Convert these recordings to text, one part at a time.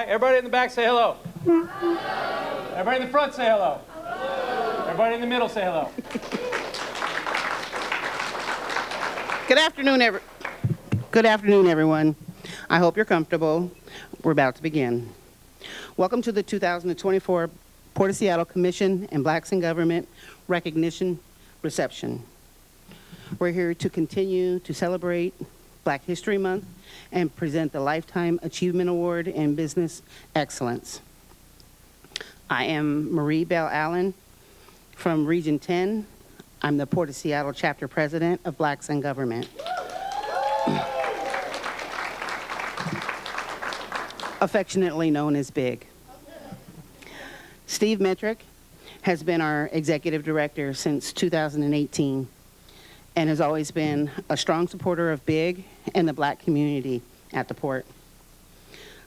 back. Everybody in the back, say hello. Everybody in the front, say hello. Everybody in the middle, say hello. Good afternoon, everyone. I hope you're comfortable. We're about to begin. Welcome to the 2024 Port of Seattle Commission and Blacks in Government Recognition Reception. We're here to continue to celebrate Black History Month and present the Lifetime Achievement Award in Business Excellence. I am Marie Bell Allen from Region 10. I'm the Port of Seattle Chapter President of Blacks in Government. Affectionately known as BIG. Steve Metrick has been our Executive Director since 2018 and has always been a strong supporter of BIG and the Black community at the Port.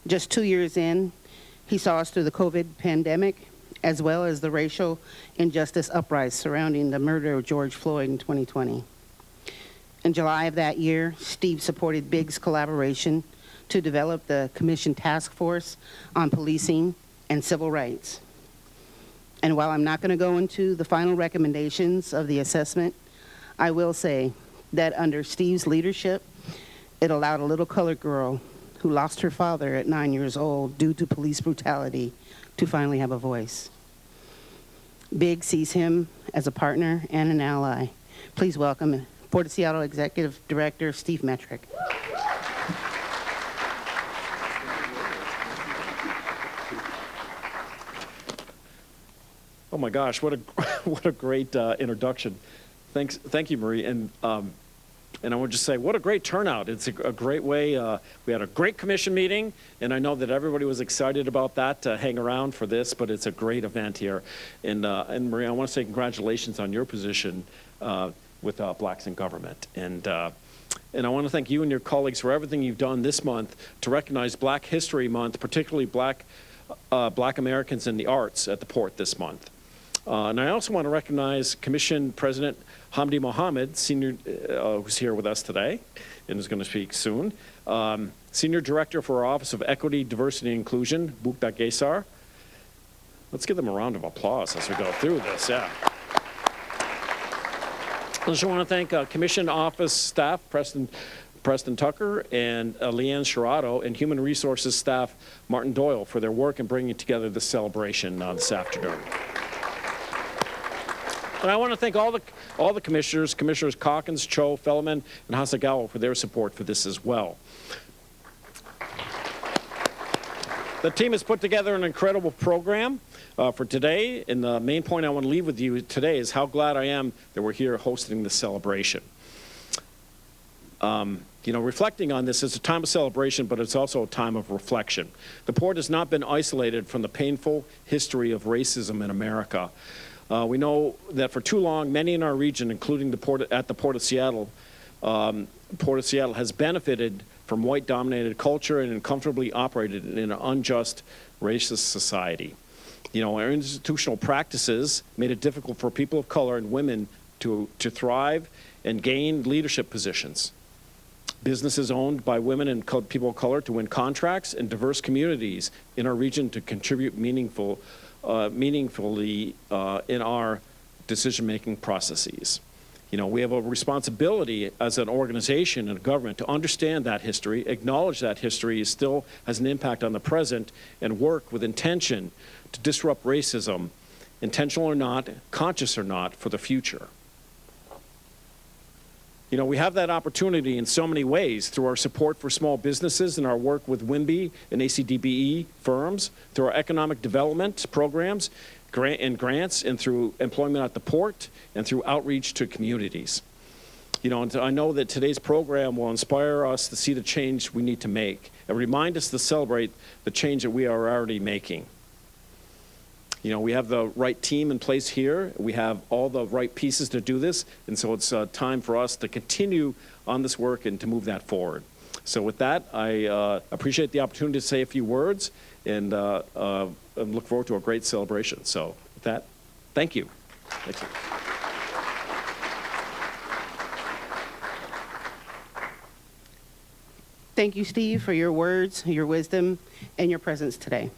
Just 2 years in, he saw us through the COVID pandemic as well as the racial injustice uprising surrounding the murder of George Floyd in 2020. In July of that year, Steve supported BIG's collaboration to develop the Commission Task Force on Policing and Civil Rights. And while I'm not going to go into the final recommendations of the assessment, I will say that under Steve's leadership, it allowed a little colored girl who lost her father at 9 years old due to police brutality to finally have a voice. BIG sees him as a partner and an ally. Please welcome Port of Seattle Executive Director Steve Metrick. Oh my gosh, what a great introduction. Thank you, Marie. And I want to just say, what a great turnout. It's a great way. We had a great commission meeting, and I know that everybody was excited about that to hang around for this, but it's a great event here. And Marie, I want to say congratulations on your position with Blacks in Government. And I want to thank you and your colleagues for everything you've done this month to recognize Black History Month, particularly Black Americans in the arts at the Port this month. And I also want to recognize Commission President Hamdi Mohamed, Senior, who's here with us today and is going to speak soon. Senior Director for our Office of Equity, Diversity, and Inclusion, Bukta Gesar. Let's give them a round of applause as we go through this, yeah. I also want to thank Commission Office staff, Preston Tucker and Leanne Shirato, and Human Resources staff, Martin Doyle, for their work in bringing together this celebration this afternoon. And I want to thank all the commissioners, Commissioners Calkins, Cho, Fellman, and Hasagawa for their support for this as well. The team has put together an incredible program for today, and the main point I want to leave with you today is how glad I am that we're here hosting this celebration. Reflecting on this is a time of celebration, but it's also a time of reflection. The Port has not been isolated from the painful history of racism in America. We know that for too long, many in our region, including the Port of Seattle, has benefited from white-dominated culture and comfortably operated in an unjust, racist society. Our institutional practices made it difficult for people of color and women to thrive and gain leadership positions. Businesses owned by women and people of color to win contracts, and diverse communities in our region to contribute meaningfully in our decision-making processes. We have a responsibility as an organization and a government to understand that history, acknowledge that history still has an impact on the present, and work with intention to disrupt racism, intentional or not, conscious or not, for the future. We have that opportunity in so many ways through our support for small businesses and our work with WIMBY and ACDBE firms, through our economic development programs and grants, and through employment at the Port, and through outreach to communities. And I know that today's program will inspire us to see the change we need to make and remind us to celebrate the change that we are already making. We have the right team in place here. We have all the right pieces to do this. And so it's time for us to continue on this work and to move that forward. So with that, I appreciate the opportunity to say a few words and look forward to a great celebration. So with that, thank you. Thank you. Thank you, Steve, for your words, your wisdom, and your presence today.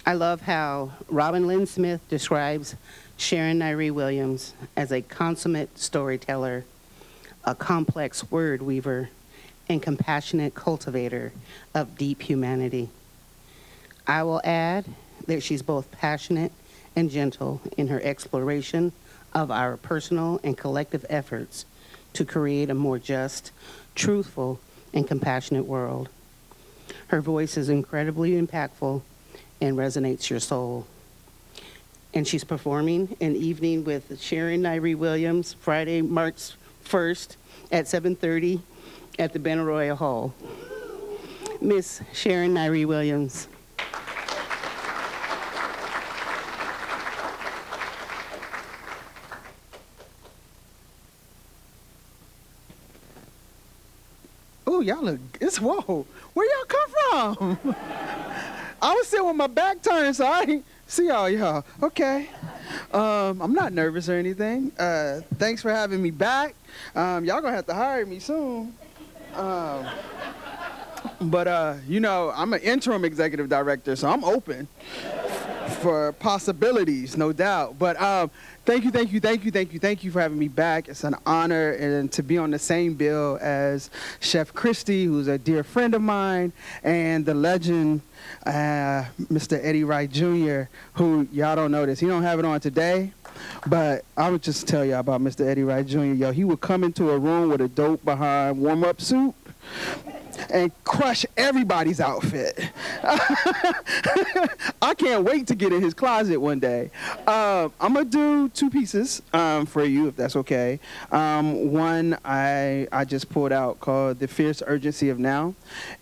I love how Robin Lynn Smith describes Sharon Nvree Williams as a consummate storyteller, a complex word weaver, and compassionate cultivator of deep humanity. I will add that she's both passionate and gentle in her exploration of our personal and collective efforts to create a more just, truthful, and compassionate world. Her voice is incredibly impactful and resonates your soul. And she's performing an evening with Sharon Nvree Williams, Friday, March 1st at 7:30 at the Benaroya Hall. Miss Sharon Nvree Williams. Oh, y'all look, whoa, where y'all come from? I was sitting with my back turned, so I ain't see all y'all. Okay. I'm not nervous or anything. Thanks for having me back. Y'all gonna have to hire me soon. But you know, I'm an interim executive director, so I'm open for possibilities, no doubt. But thank you for having me back. It's an honor and to be on the same bill as Chef Christie, who's a dear friend of mine, and the legend, Mr. Eddie Wright Jr., who y'all don't know this. He don't have it on today, but I would just tell y'all about Mr. Eddie Wright Jr. Yo, he would come into a room with a dope behind warm-up suit and crush everybody's outfit. I can't wait to get in his closet one day. I'm gonna do two pieces for you, if that's okay. One I just pulled out called The Fierce Urgency of Now,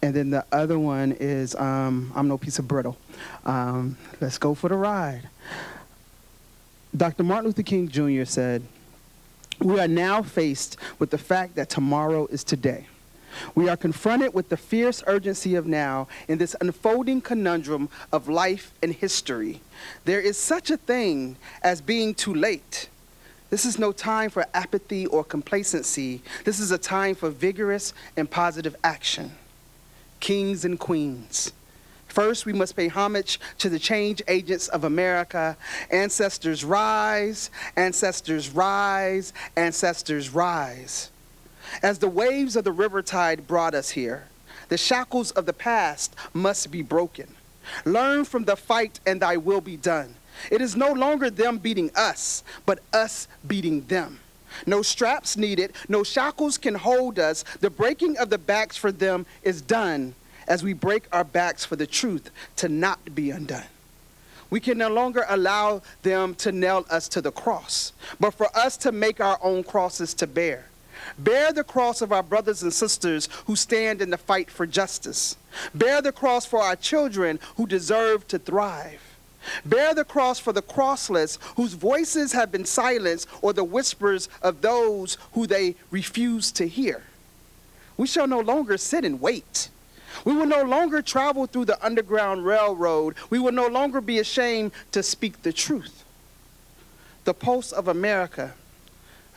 and then the other one is I'm No Piece of Brittle. Let's go for the ride. Dr. Martin Luther King Jr. said, "We are now faced with the fact that tomorrow is today. We are confronted with the fierce urgency of now in this unfolding conundrum of life and history. There is such a thing as being too late. This is no time for apathy or complacency. This is a time for vigorous and positive action. Kings and queens. First, we must pay homage to the change agents of America. Ancestors rise, ancestors rise, ancestors rise. As the waves of the river tide brought us here, the shackles of the past must be broken. Learn from the fight and thy will be done. It is no longer them beating us, but us beating them. No straps needed, no shackles can hold us. The breaking of the backs for them is done as we break our backs for the truth to not be undone. We can no longer allow them to nail us to the cross, but for us to make our own crosses to bear. Bear the cross of our brothers and sisters who stand in the fight for justice. Bear the cross for our children who deserve to thrive. Bear the cross for the crossless whose voices have been silenced or the whispers of those who they refuse to hear. We shall no longer sit and wait. We will no longer travel through the Underground Railroad. We will no longer be ashamed to speak the truth. The pulse of America,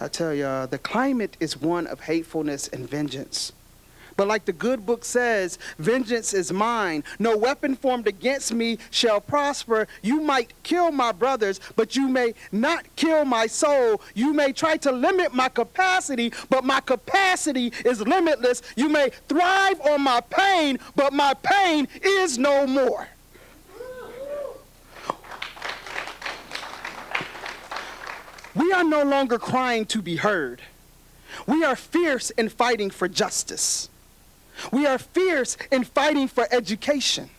I tell y'all, the climate is one of hatefulness and vengeance. But like the good book says, vengeance is mine. No weapon formed against me shall prosper. You might kill my brothers, but you may not kill my soul. You may try to limit my capacity, but my capacity is limitless. You may thrive on my pain, but my pain is no more. We are no longer crying to be heard. We are fierce in fighting for justice. We are fierce in fighting for education.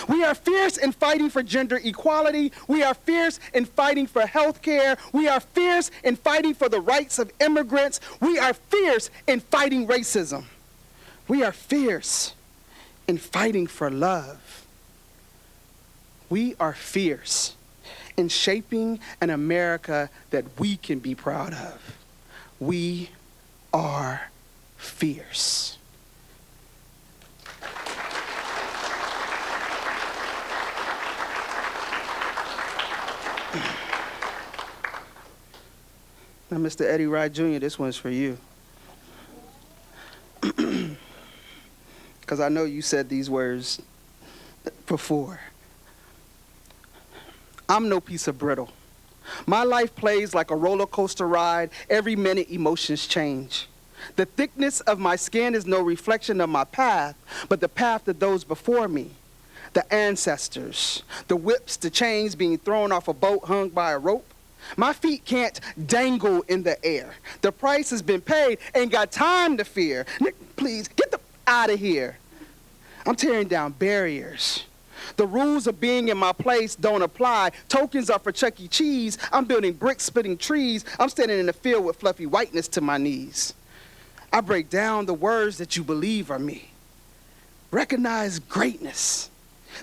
We are fierce in fighting for gender equality. We are fierce in fighting for health care. We are fierce in fighting for the rights of immigrants. We are fierce in fighting racism. We are fierce in fighting for love. We are fierce in shaping an America that we can be proud of. We are fierce. Now, Mr. Eddie Wright Jr., this one's for you. because I know you said these words before. I'm no piece of brittle. My life plays like a roller coaster ride. Every minute emotions change. The thickness of my skin is no reflection of my path, but the path of those before me. The ancestors, the whips, the chains being thrown off a boat hung by a rope. My feet can't dangle in the air. The price has been paid, ain't got time to fear. Please, get out of here. I'm tearing down barriers. The rules of being in my place don't apply. Tokens are for Chuck E. Cheese. I'm building bricks, splitting trees. I'm standing in the field with fluffy whiteness to my knees. I break down the words that you believe are me. Recognize greatness.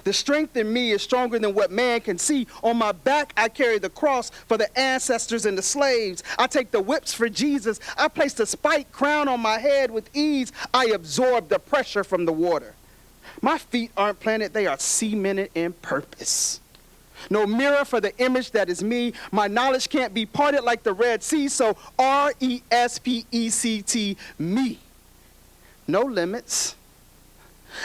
The strength in me is stronger than what man can see. On my back, I carry the cross for the ancestors and the slaves. I take the whips for Jesus. I place the spike crown on my head with ease. I absorb the pressure from the water. My feet aren't planted, they are cemented in purpose. No mirror for the image that is me. My knowledge can't be parted like the Red Sea, so R-E-S-P-E-C-T, me. No limits.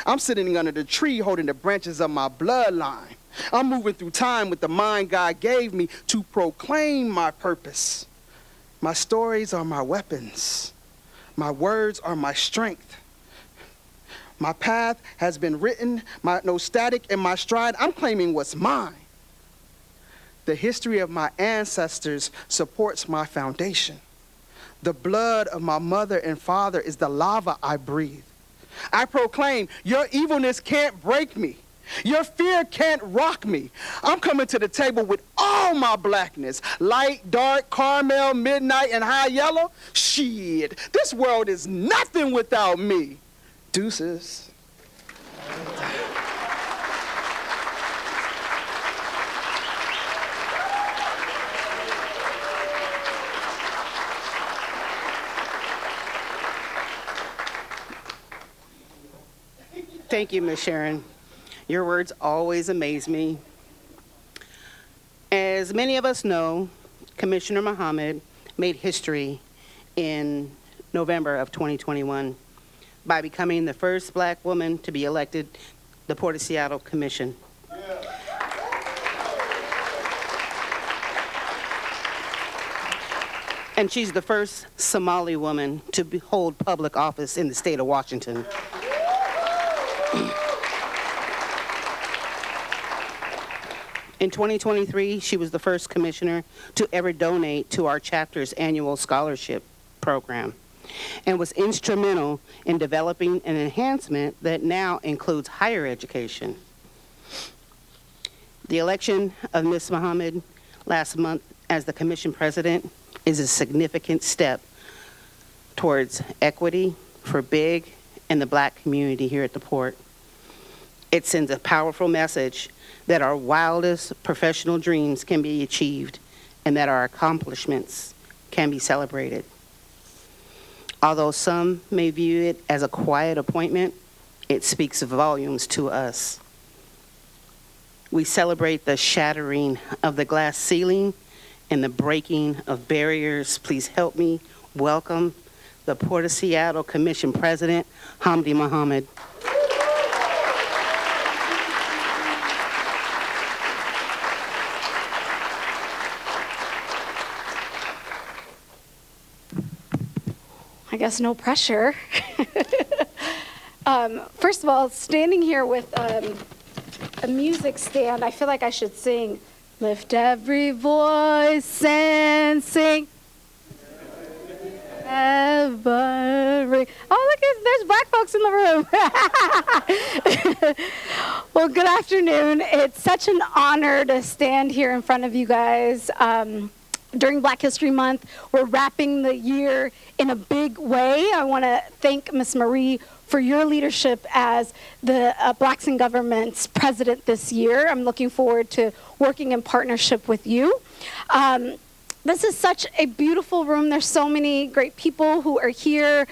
I'm sitting under the tree holding the branches of my bloodline. I'm moving through time with the mind God gave me to proclaim my purpose. My stories are my weapons. My words are my strength. My path has been written, no static in my stride. I'm claiming what's mine. The history of my ancestors supports my foundation. The blood of my mother and father is the lava I breathe. I proclaim, your evilness can't break me. Your fear can't rock me. I'm coming to the table with all my blackness. Light, dark, caramel, midnight, and high yellow. Shit, this world is nothing without me. Deuces. Thank you, Ms. Sharon. Your words always amaze me. As many of us know, Commissioner Mohamed made history in November of 2021 by becoming the first black woman to be elected the Port of Seattle Commission. And she's the first Somali woman to hold public office in the state of Washington. In 2023, she was the first commissioner to ever donate to our chapter's annual scholarship program and was instrumental in developing an enhancement that now includes higher education. The election of Ms. Mohamed last month as the commission president is a significant step towards equity for BIG and the black community here at the Port. It sends a powerful message that our wildest professional dreams can be achieved and that our accomplishments can be celebrated. Although some may view it as a quiet appointment, it speaks volumes to us. We celebrate the shattering of the glass ceiling and the breaking of barriers. Please help me welcome the Port of Seattle Commission President, Hamdi Mohamed. I guess no pressure. First of all, standing here with a music stand, I feel like I should sing, lift every voice and sing. Every. Oh, look, there's black folks in the room. Well, good afternoon. It's such an honor to stand here in front of you guys. During Black History Month, we're wrapping the year in a big way. I want to thank Ms. Nvree for your leadership as the Blacks in Government's president this year. I'm looking forward to working in partnership with you. This is such a beautiful room. There's so many great people who are here.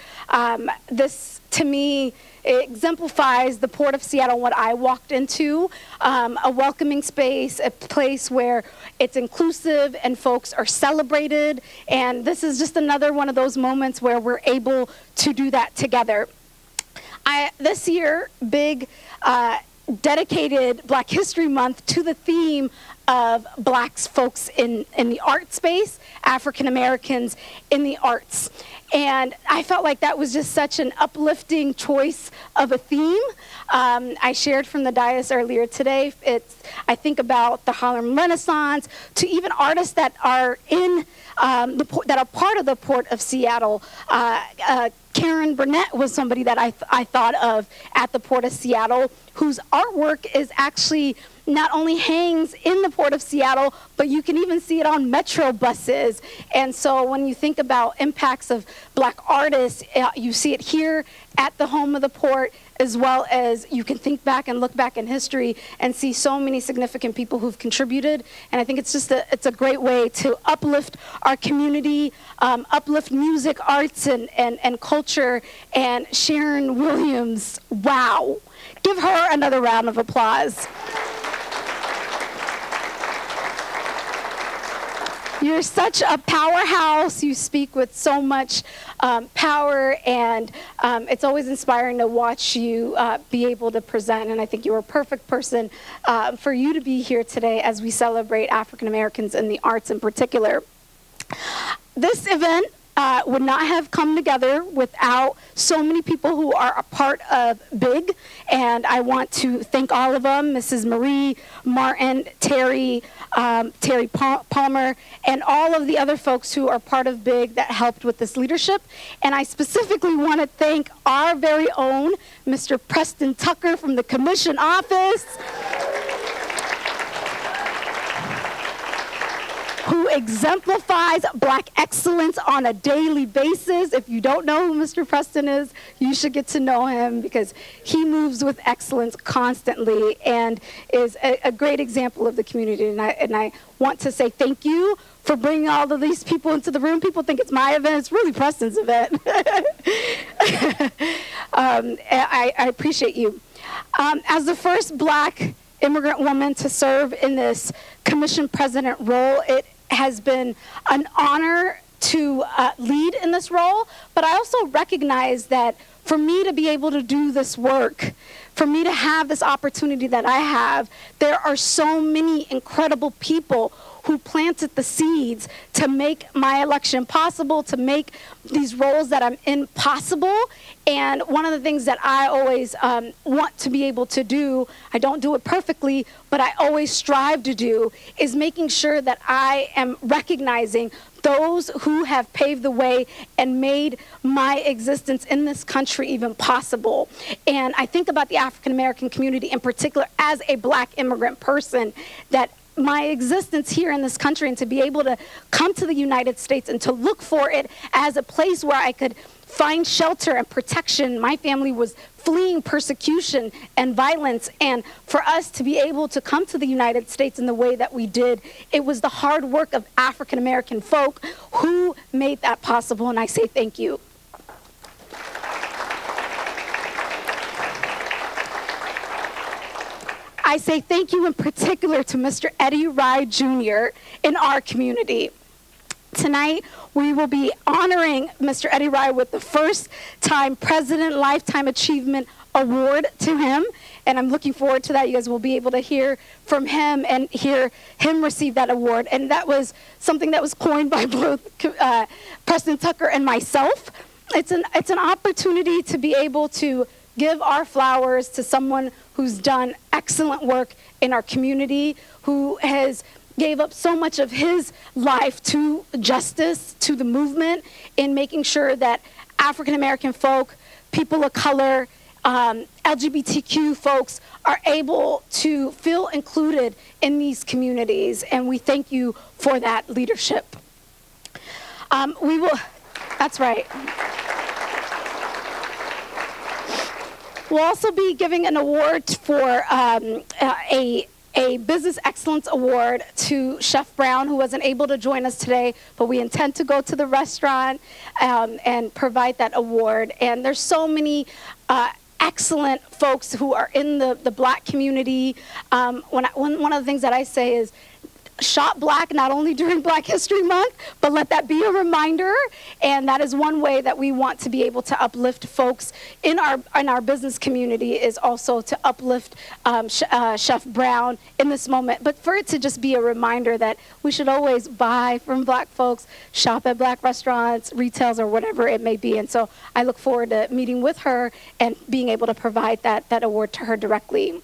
This, to me, exemplifies the Port of Seattle, what I walked into, a welcoming space, a place where it's inclusive and folks are celebrated. And this is just another one of those moments where we're able to do that together. This year, Big dedicated Black History Month to the theme of Black folks in the art space, African Americans in the arts. And I felt like that was just such an uplifting choice of a theme. I shared from the dais earlier today. I think about the Harlem Renaissance, to even artists that are in that are part of the Port of Seattle. Karen Burnett was somebody that I thought of at the Port of Seattle, whose artwork is actually not only hangs in the Port of Seattle, but you can even see it on metro buses. And so when you think about impacts of Black artists, you see it here at the home of the port, as well as you can think back and look back in history and see so many significant people who've contributed. And I think it's just it's a great way to uplift our community, uplift music, arts, and culture. And Sharon Williams, wow. Give her another round of applause. You're such a powerhouse. You speak with so much power, and it's always inspiring to watch you be able to present. And I think you're a perfect person for you to be here today as we celebrate African Americans in the arts in particular. This event would not have come together without so many people who are a part of BIG, and I want to thank all of them, Mrs. Marie, Martin, Terry Palmer, and all of the other folks who are part of BIG that helped with this leadership. And I specifically want to thank our very own Mr. Preston Tucker from the Commission Office, who exemplifies Black excellence on a daily basis. If you don't know who Mr. Preston is, you should get to know him, because he moves with excellence constantly and is a great example of the community. And I want to say thank you for bringing all of these people into the room. People think it's my event. It's really Preston's event. I appreciate you. As the first Black immigrant woman to serve in this commission president role, it has been an honor to lead in this role, but I also recognize that for me to be able to do this work, for me to have this opportunity that I have, there are so many incredible people who planted the seeds to make my election possible, to make these roles that I'm in possible. And one of the things that I always want to be able to do, I don't do it perfectly, but I always strive to do, is making sure that I am recognizing those who have paved the way and made my existence in this country even possible. And I think about the African American community in particular as a Black immigrant person, that my existence here in this country and to be able to come to the United States and to look for it as a place where I could find shelter and protection. My family was fleeing persecution and violence, and for us to be able to come to the United States in the way that we did, it was the hard work of African American folk who made that possible, and I say thank you. I say thank you in particular to Mr. Eddie Rye Jr. in our community. Tonight, we will be honoring Mr. Eddie Rye with the first time President Lifetime Achievement Award to him. And I'm looking forward to that. You guys will be able to hear from him and hear him receive that award. And that was something that was coined by both Preston Tucker and myself. It's an opportunity to be able to give our flowers to someone who's done excellent work in our community, who has gave up so much of his life to justice, to the movement, in making sure that African American folk, people of color, LGBTQ folks are able to feel included in these communities. And we thank you for that leadership. That's right. We'll also be giving an award for a Business Excellence Award to Chef Brown, who wasn't able to join us today, but we intend to go to the restaurant and provide that award. And there's so many excellent folks who are in the Black community. One of the things that I say is, shop Black not only during Black History Month, but let that be a reminder. And that is one way that we want to be able to uplift folks in our business community, is also to uplift Chef Brown in this moment. But for it to just be a reminder that we should always buy from Black folks, shop at Black restaurants, retails, or whatever it may be. And so I look forward to meeting with her and being able to provide that award to her directly.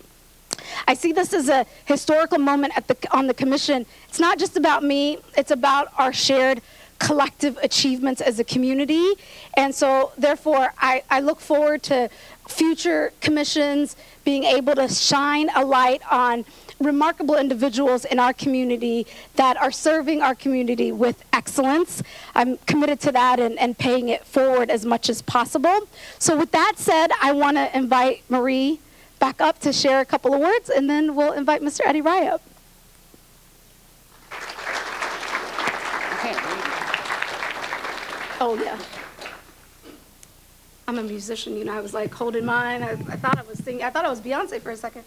I see this as a historical moment on the commission. It's not just about me, it's about our shared collective achievements as a community. And so therefore, I look forward to future commissions being able to shine a light on remarkable individuals in our community that are serving our community with excellence. I'm committed to that and paying it forward as much as possible. So with that said, I want to invite Marie back up to share a couple of words, and then we'll invite Mr. Eddie Rye up. Oh, yeah. I'm a musician, you know. I was like holding mine. I thought I was singing. I thought I was Beyonce for a second.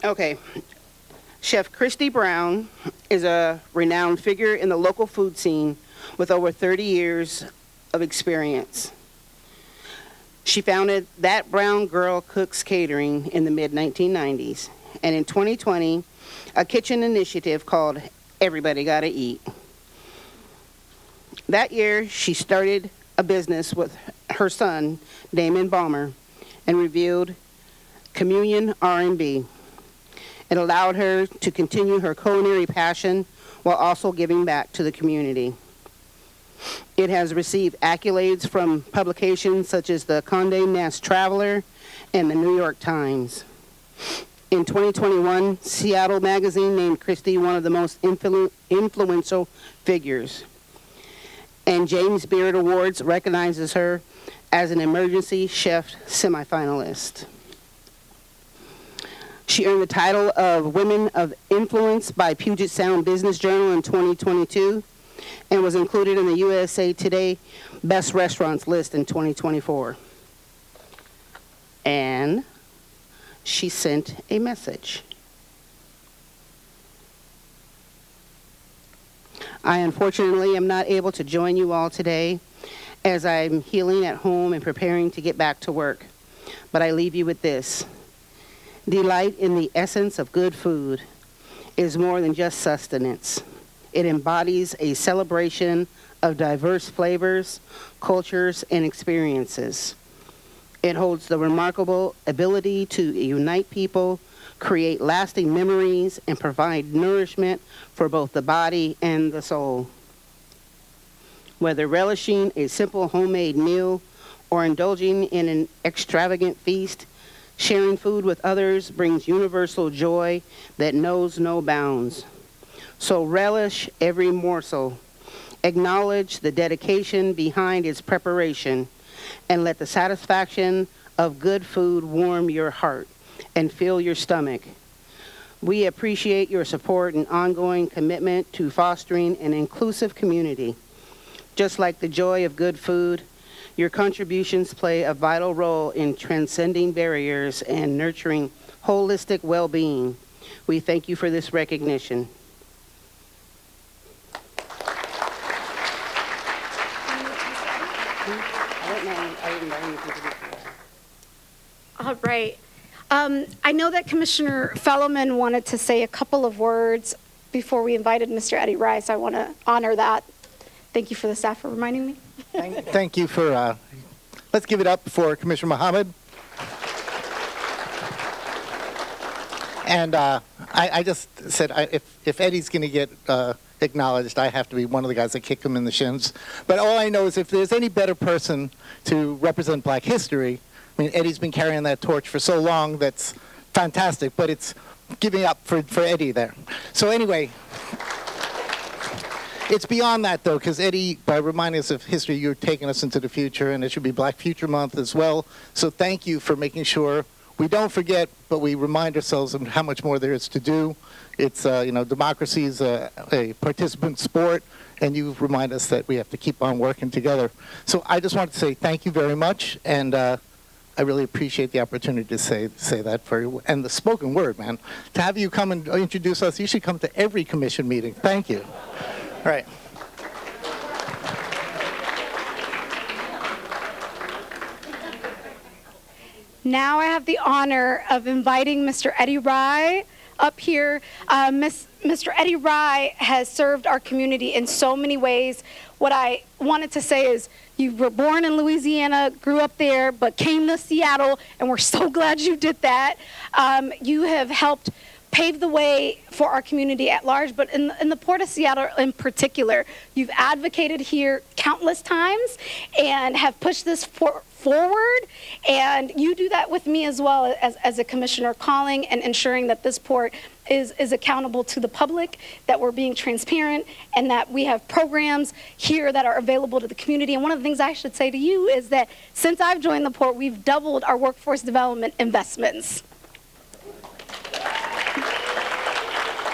Okay. Chef Christy Brown is a renowned figure in the local food scene with over 30 years of experience. She founded That Brown Girl Cooks Catering in the mid-1990s, and in 2020, a kitchen initiative called Everybody Gotta Eat. That year, she started a business with her son, Damon Balmer, and revealed Communion R&B. It allowed her to continue her culinary passion while also giving back to the community. It has received accolades from publications such as the Condé Nast Traveler and the New York Times. In 2021, Seattle Magazine named Christy one of the most influential figures. And James Beard Awards recognizes her as an emergency chef semifinalist. She earned the title of Women of Influence by Puget Sound Business Journal in 2022 and was included in the USA Today Best Restaurants list in 2024. And she sent a message. I unfortunately am not able to join you all today as I'm healing at home and preparing to get back to work. But I leave you with this. Delight in the essence of good food is more than just sustenance. It embodies a celebration of diverse flavors, cultures, and experiences. It holds the remarkable ability to unite people, create lasting memories, and provide nourishment for both the body and the soul. Whether relishing a simple homemade meal or indulging in an extravagant feast, sharing food with others brings universal joy that knows no bounds. So relish every morsel. Acknowledge the dedication behind its preparation, and let the satisfaction of good food warm your heart and fill your stomach. We appreciate your support and ongoing commitment to fostering an inclusive community. Just like the joy of good food, your contributions play a vital role in transcending barriers and nurturing holistic well-being. We thank you for this recognition. All right. I know that Commissioner Fellowman wanted to say a couple of words before we invited Mr. Eddie Rye, so I want to honor that. Thank you for the staff for reminding me. Thank you for, let's give it up for Commissioner Mohamed. And I just said, if Eddie's going to get acknowledged, I have to be one of the guys that kick him in the shins. But all I know is if there's any better person to represent Black history, I mean, Eddie's been carrying that torch for so long, that's fantastic, but it's giving up for Eddie there. So anyway, it's beyond that, though, because Eddie, by reminding us of history, you're taking us into the future, and it should be Black Future Month as well. So thank you for making sure we don't forget, but we remind ourselves of how much more there is to do. It's, democracy is a participant sport, and you remind us that we have to keep on working together. So I just wanted to say thank you very much, and I really appreciate the opportunity to say that for you. And the spoken word, man. To have you come and introduce us, you should come to every commission meeting. Thank you. All right. Now I have the honor of inviting Mr. Eddie Rye up here. Mr. Eddie Rye has served our community in so many ways. What I wanted to say is you were born in Louisiana, grew up there, but came to Seattle, and we're so glad you did that. You have helped pave the way for our community at large, but in the Port of Seattle in particular, you've advocated here countless times and have pushed this forward, and you do that with me as well as a commissioner, calling and ensuring that this port is accountable to the public, that we're being transparent, and that we have programs here that are available to the community. And one of the things I should say to you is that since I've joined the port, we've doubled our workforce development investments.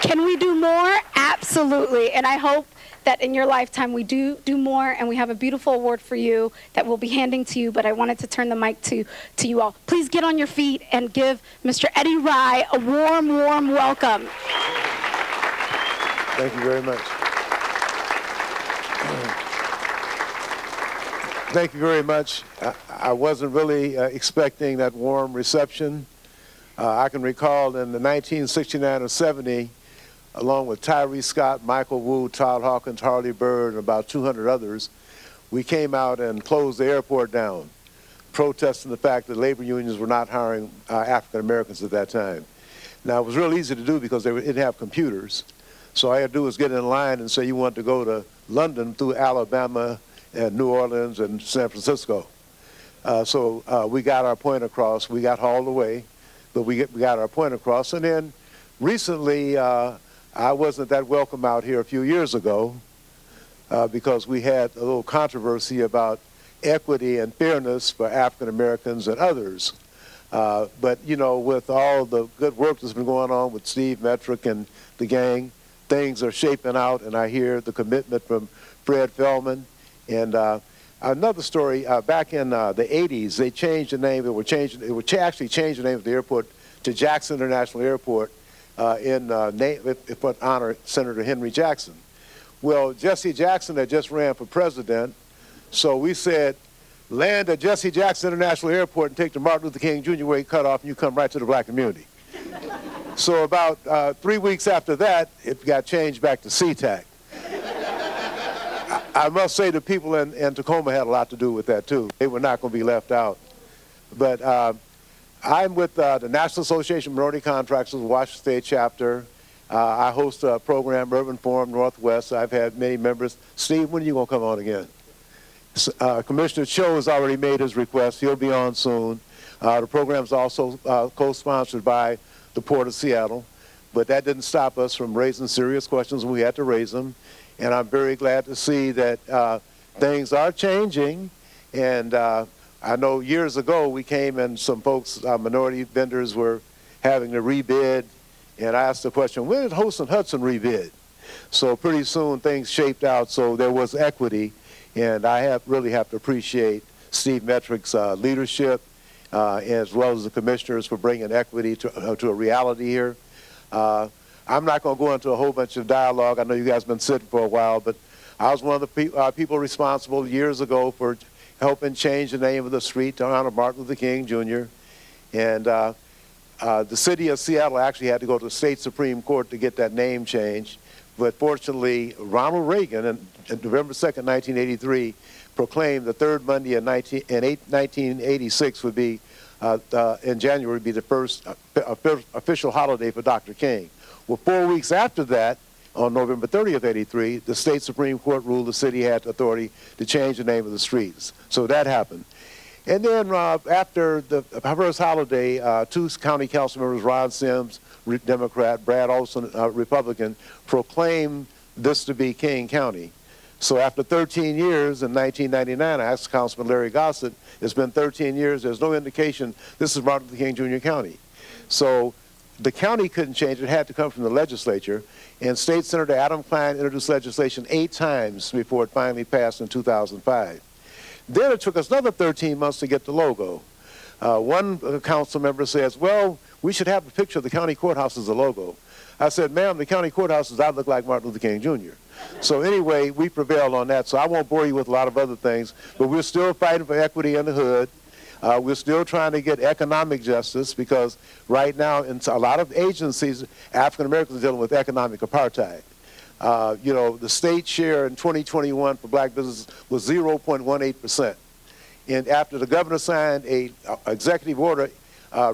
Can we do more? Absolutely. And I hope that in your lifetime we do more, and we have a beautiful award for you that we'll be handing to you, but I wanted to turn the mic to you all. Please get on your feet and give Mr. Eddie Rye a warm, warm welcome. Thank you very much. Thank you very much. I wasn't really expecting that warm reception. I can recall in the 1969 or 70, along with Tyree Scott, Michael Wu, Todd Hawkins, Harley Bird, and about 200 others, we came out and closed the airport down, protesting the fact that labor unions were not hiring African Americans at that time. Now, it was real easy to do because they didn't have computers. So all I had to do was get in line and say you want to go to London through Alabama and New Orleans and San Francisco. So we got our point across. We got hauled away, but we got our point across. And then recently, I wasn't that welcome out here a few years ago because we had a little controversy about equity and fairness for African Americans and others. But, you know, with all the good work that's been going on with Steve Metrick and the gang, things are shaping out, and I hear the commitment from Fred Feldman. And another story, back in the 80s, they changed the name. It would actually change the name of the airport to Jackson International Airport in honor Senator Henry Jackson. Well, Jesse Jackson had just ran for president, so we said, land at Jesse Jackson International Airport and take the Martin Luther King Jr. way cut off, and you come right to the black community. So about 3 weeks after that, it got changed back to SeaTac. I must say the people in Tacoma had a lot to do with that, too. They were not going to be left out. But I'm with the National Association of Minority Contractors, Washington State chapter. I host a program, Urban Forum Northwest. I've had many members. Steve, when are you going to come on again? Commissioner Cho has already made his request. He'll be on soon. The program is also co-sponsored by the Port of Seattle. But that didn't stop us from raising serious questions when we had to raise them. And I'm very glad to see that things are changing. And I know years ago we came and some folks, minority vendors, were having to rebid. And I asked the question, when did Host and Hudson rebid? So pretty soon things shaped out so there was equity. And I really have to appreciate Steve Metrick's leadership, as well as the commissioners for bringing equity to a reality here. I'm not going to go into a whole bunch of dialogue. I know you guys have been sitting for a while, but I was one of the people responsible years ago for helping change the name of the street to honor Martin Luther King Jr. And the city of Seattle actually had to go to the state Supreme Court to get that name changed. But fortunately, Ronald Reagan, on November 2nd, 1983, proclaimed the third Monday in 1986 would be, in January, would be the first official holiday for Dr. King. Well, 4 weeks after that, on November 30th, 83, the state Supreme Court ruled the city had authority to change the name of the streets. So that happened. And then after the first holiday, two county council members, Ron Sims, Democrat, Brad Olson, Republican, proclaimed this to be King County. So after 13 years in 1999, I asked Councilman Larry Gossett, it's been 13 years, there's no indication this is Martin Luther King Jr. County. So the county couldn't change it had to come from the legislature, and State Senator Adam Klein introduced legislation 8 times before it finally passed in 2005. Then it took us another 13 months to get the logo. One council member says, well, we should have a picture of the county courthouse as a logo. I said, ma'am, the county courthouse does not look like Martin Luther King Jr. So anyway, we prevailed on that, so I won't bore you with a lot of other things, but we're still fighting for equity in the hood. We're still trying to get economic justice because right now in a lot of agencies, African Americans are dealing with economic apartheid. You know, the state share in 2021 for black businesses was 0.18%. And after the governor signed a executive order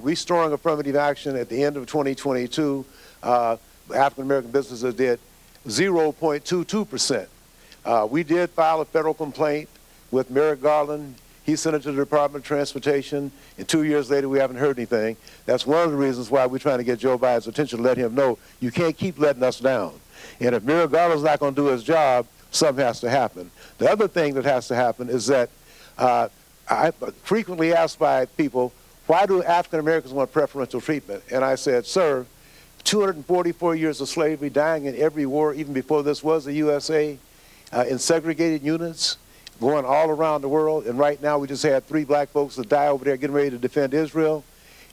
restoring affirmative action at the end of 2022, African American businesses did 0.22%. We did file a federal complaint with Merrick Garland. He sent it to the Department of Transportation, and 2 years later we haven't heard anything. That's one of the reasons why we're trying to get Joe Biden's attention to let him know you can't keep letting us down. And if Merrick Garland's not going to do his job, something has to happen. The other thing that has to happen is that I frequently asked by people, why do African Americans want preferential treatment? And I said, sir, 244 years of slavery, dying in every war, even before this was the USA, in segregated units, going all around the world. And right now we just had 3 black folks that die over there getting ready to defend Israel.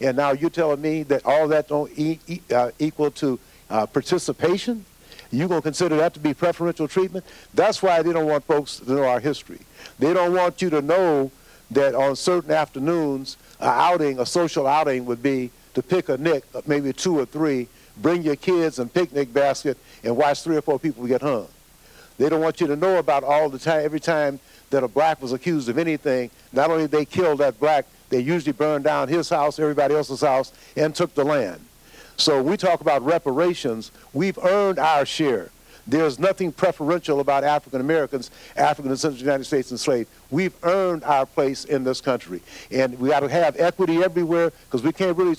And now you're telling me that all that don't equal to participation? You're going to consider that to be preferential treatment? That's why they don't want folks to know our history. They don't want you to know that on certain afternoons, a social outing would be to pick a nick, maybe 2 or 3, bring your kids and picnic basket and watch 3 or 4 people get hung. They don't want you to know about all the time, every time that a black was accused of anything, not only did they kill that black, they usually burned down his house, everybody else's house, and took the land. So when we talk about reparations, we've earned our share. There's nothing preferential about African Americans, African descendants of the United States enslaved. We've earned our place in this country. And we got to have equity everywhere because we can't really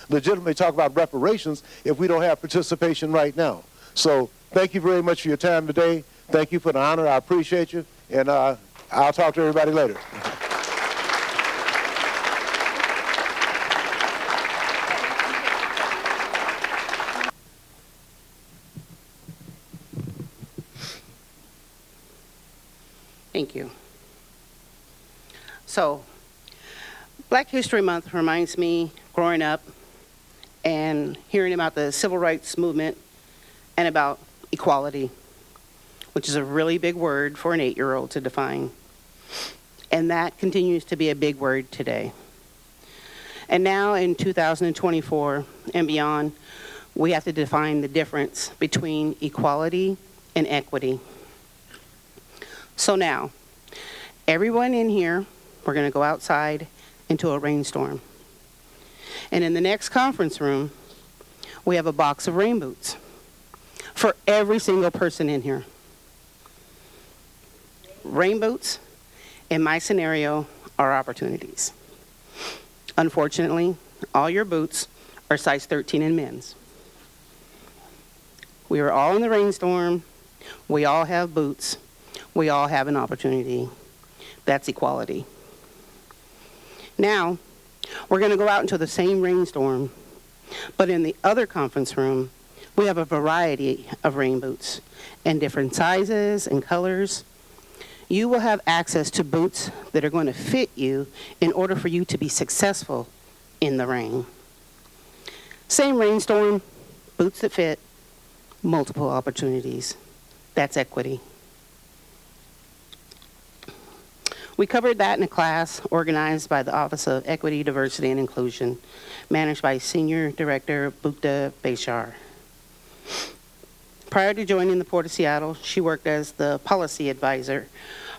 legitimately talk about reparations if we don't have participation right now. So thank you very much for your time today. Thank you for the honor. I appreciate you. And I'll talk to everybody later. Thank you. So, Black History Month reminds me growing up and hearing about the civil rights movement and about equality, which is a really big word for an 8-year-old to define. And that continues to be a big word today. And now in 2024 and beyond, we have to define the difference between equality and equity. So now, everyone in here, we're going to go outside into a rainstorm. And in the next conference room, we have a box of rain boots for every single person in here. Rain boots, in my scenario, are opportunities. Unfortunately, all your boots are size 13 in men's. We are all in the rainstorm. We all have boots. We all have an opportunity. That's equality. Now, we're going to go out into the same rainstorm, but in the other conference room, we have a variety of rain boots in different sizes and colors. You will have access to boots that are going to fit you in order for you to be successful in the rain. Same rainstorm, boots that fit, multiple opportunities. That's equity. We covered that in a class organized by the Office of Equity, Diversity, and Inclusion, managed by Senior Director Bukta Beshar. Prior to joining the Port of Seattle, she worked as the policy advisor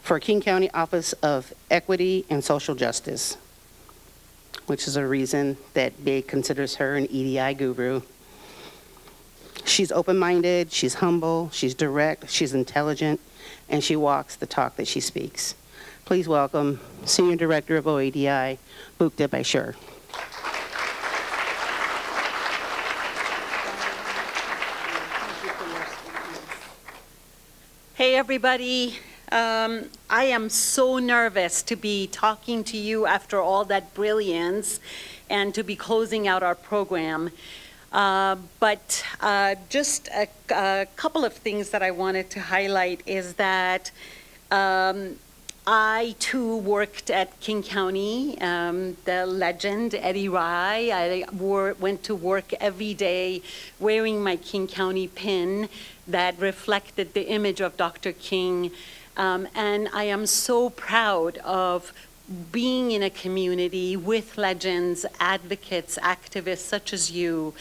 for King County Office of Equity and Social Justice, which is a reason that Big considers her an EDI guru. She's open-minded, she's humble, she's direct, she's intelligent, and she walks the talk that she speaks. Please welcome Senior Director of OEDI, Bukta Beshar. Hey everybody. I am so nervous to be talking to you after all that brilliance and to be closing out our program. But just a couple of things that I wanted to highlight is that I too worked at King County, the legend Eddie Rye. I went to work every day wearing my King County pin that reflected the image of Dr. King. And I am so proud of being in a community with legends, advocates, activists such as you,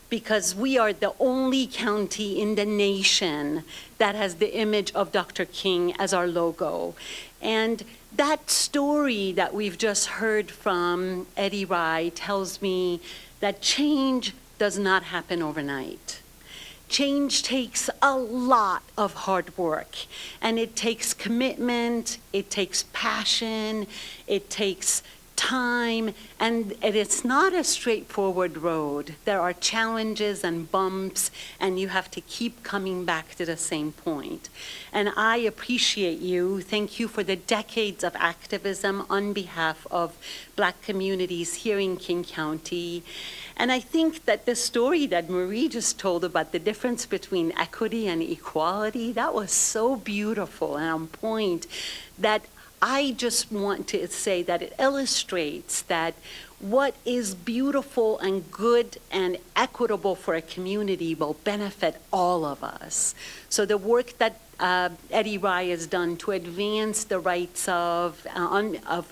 because we are the only county in the nation that has the image of Dr. King as our logo. And that story that we've just heard from Eddie Rye tells me that change does not happen overnight. Change takes a lot of hard work, and it takes commitment, it takes passion, it takes time, and it's not a straightforward road. There are challenges and bumps, and you have to keep coming back to the same point. And I appreciate you. Thank you for the decades of activism on behalf of Black communities here in King County. And I think that the story that Marie just told about the difference between equity and equality, that was so beautiful and on point, that I just want to say that it illustrates that what is beautiful and good and equitable for a community will benefit all of us. So the work that Eddie Rye has done to advance the rights of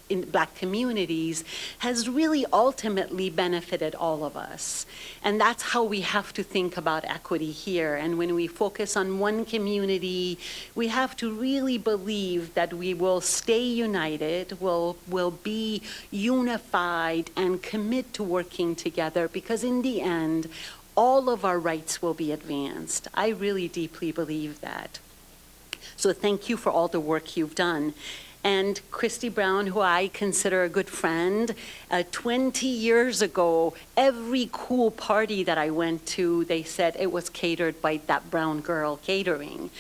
in Black communities has really ultimately benefited all of us. And that's how we have to think about equity here. And when we focus on one community, we have to really believe that we will stay united, will be unified, and commit to working together, because in the end, all of our rights will be advanced. I really deeply believe that. So thank you for all the work you've done. And Christy Brown, who I consider a good friend, 20 years ago, every cool party that I went to, they said it was catered by that brown girl catering.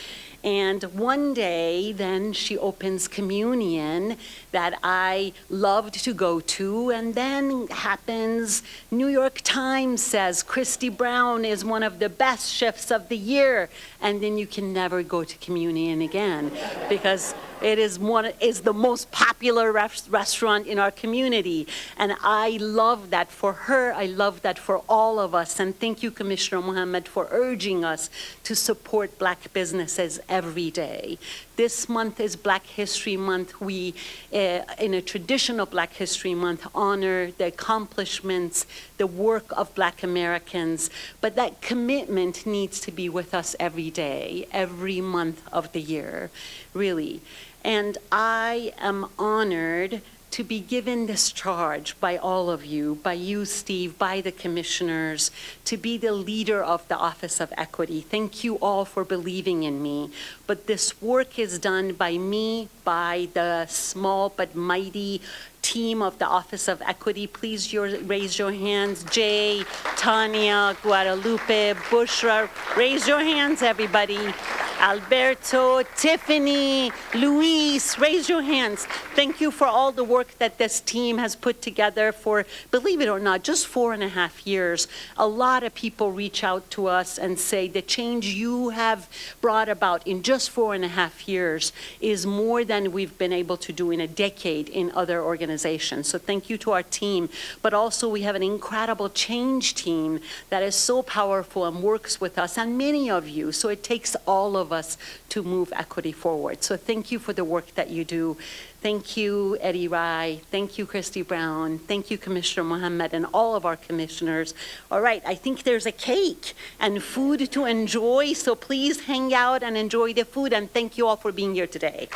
And one day, then she opens communion that I loved to go to, and then happens, New York Times says Christy Brown is one of the best chefs of the year, and then you can never go to communion again because it is the most popular restaurant in our community. And I love that for her. I love that for all of us. And thank you, Commissioner Mohamed, for urging us to support Black businesses every day. This month is Black History Month. We, in a traditional Black History Month, honor the accomplishments, the work of Black Americans. But that commitment needs to be with us every day, every month of the year, really. And I am honored to be given this charge by all of you, by you, Steve, by the commissioners, to be the leader of the Office of Equity. Thank you all for believing in me. But this work is done by me, by the small but mighty team of the Office of Equity. Please raise your hands. Jay, Tanya, Guadalupe, Bushra. Raise your hands, everybody. Alberto, Tiffany, Luis, raise your hands. Thank you for all the work that this team has put together for, believe it or not, just 4.5 years. A lot of people reach out to us and say the change you have brought about in just 4.5 years is more than we've been able to do in a decade in other organizations. So thank you to our team. But also we have an incredible change team that is so powerful and works with us, and many of you. So it takes all of us to move equity forward. So thank you for the work that you do. Thank you, Eddie Rye. Thank you, Christy Brown. Thank you, Commissioner Mohamed, and all of our commissioners. All right, I think there's a cake and food to enjoy, so please hang out and enjoy the food, and thank you all for being here today.